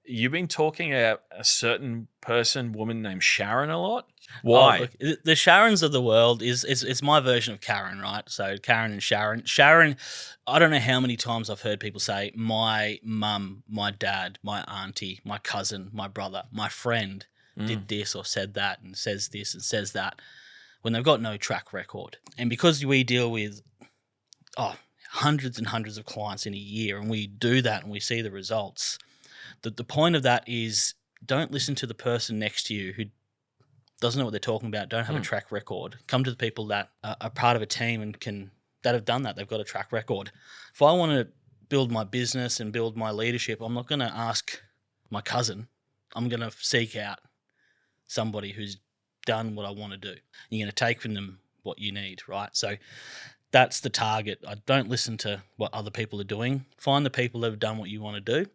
you've been talking about a certain woman named Sharon a lot. Oh, Why? look, the Sharons of the world is my version of Karen, right? So Karen and Sharon. Sharon, I don't know how many times I've heard people say, my mum, my dad, my auntie, my cousin, my brother, my friend did this or said that and says this and says that, when they've got no track record. And because we deal with hundreds and hundreds of clients in a year, and we do that and we see the results, the point of that is, don't listen to the person next to you who doesn't know what they're talking about, don't have a track record. Come to the people that are part of a team and that have done that. They've got a track record. If I want to build my business and build my leadership, I'm not going to ask my cousin. I'm going to seek out somebody who's done what I want to do. You're going to take from them what you need, right? So that's the target. I don't listen to what other people are doing. Find the people that have done what you want to do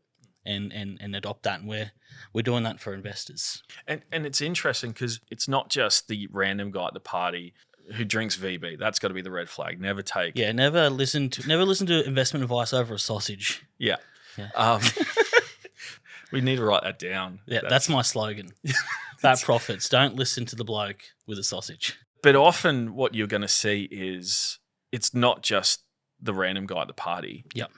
and adopt that. And we're doing that for investors. And it's interesting because it's not just the random guy at the party who drinks VB. That's got to be the red flag. Never take. Yeah, never listen to investment advice over a sausage. Yeah. We need to write that down. Yeah, that's my slogan. That profits. Don't listen to the bloke with a sausage. But often what you're going to see is it's not just the random guy at the party. Yep.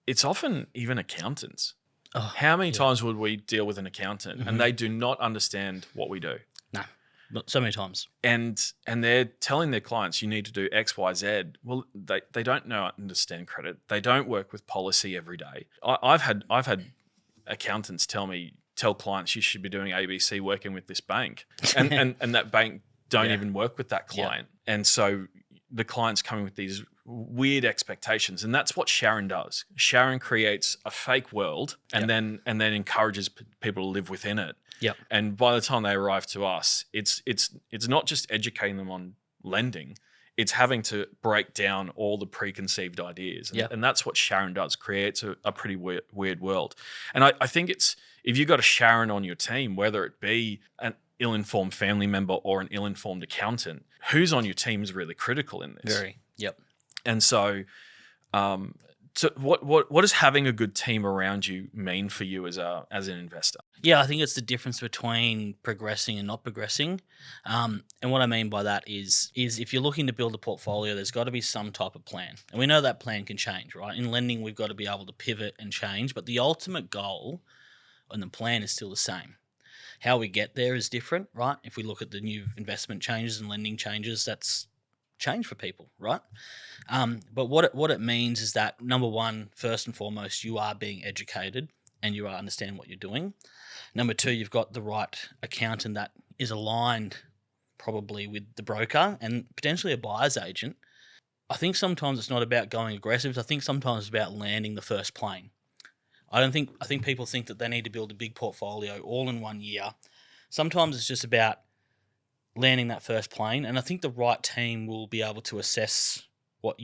It's often even accountants. Oh, How many times would we deal with an accountant and they do not understand what we do? No, not so many times. And they're telling their clients, you need to do X, Y, Z. Well, they don't understand credit. They don't work with policy every day. I've had accountants tell clients you should be doing ABC working with this bank. And that bank don't even work with that client. Yeah. And so the client's coming with these weird expectations, and that's what Sharon does. Sharon creates a fake world and then encourages people to live within it. Yep. And by the time they arrive to us, it's not just educating them on lending, it's having to break down all the preconceived ideas. And that's what Sharon does, creates a pretty weird world. And I think it's, if you've got a Sharon on your team, whether it be an ill-informed family member or an ill-informed accountant, who's on your team is really critical in this. Very. Yep. And so, so what does having a good team around you mean for you as an investor? Yeah, I think it's the difference between progressing and not progressing. And what I mean by that is if you're looking to build a portfolio, there's got to be some type of plan. And we know that plan can change, right? In lending, we've got to be able to pivot and change, but the ultimate goal and the plan is still the same. How we get there is different, right? If we look at the new investment changes and lending changes, that's change for people, right? But what it means is that, number one, first and foremost, you are being educated and you are understanding what you're doing. Number two, you've got the right accountant that is aligned probably with the broker and potentially a buyer's agent. I think sometimes it's not about going aggressive. I think sometimes it's about landing the first plane. I think people think that they need to build a big portfolio all in 1 year. Sometimes it's just about landing that first plane, and I think the right team will be able to assess what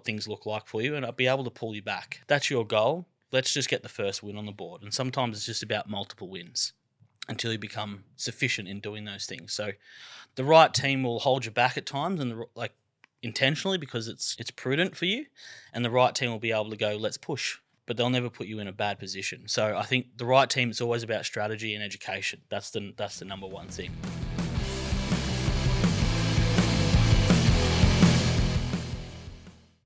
things look like for you, and I'll be able to pull you back. That's your goal. Let's just get the first win on the board. And sometimes it's just about multiple wins until you become sufficient in doing those things. So the right team will hold you back at times, and intentionally, because it's prudent for you, and the right team will be able to go, let's push. But they'll never put you in a bad position. So I think the right team, it's always about strategy and education. That's the number one thing.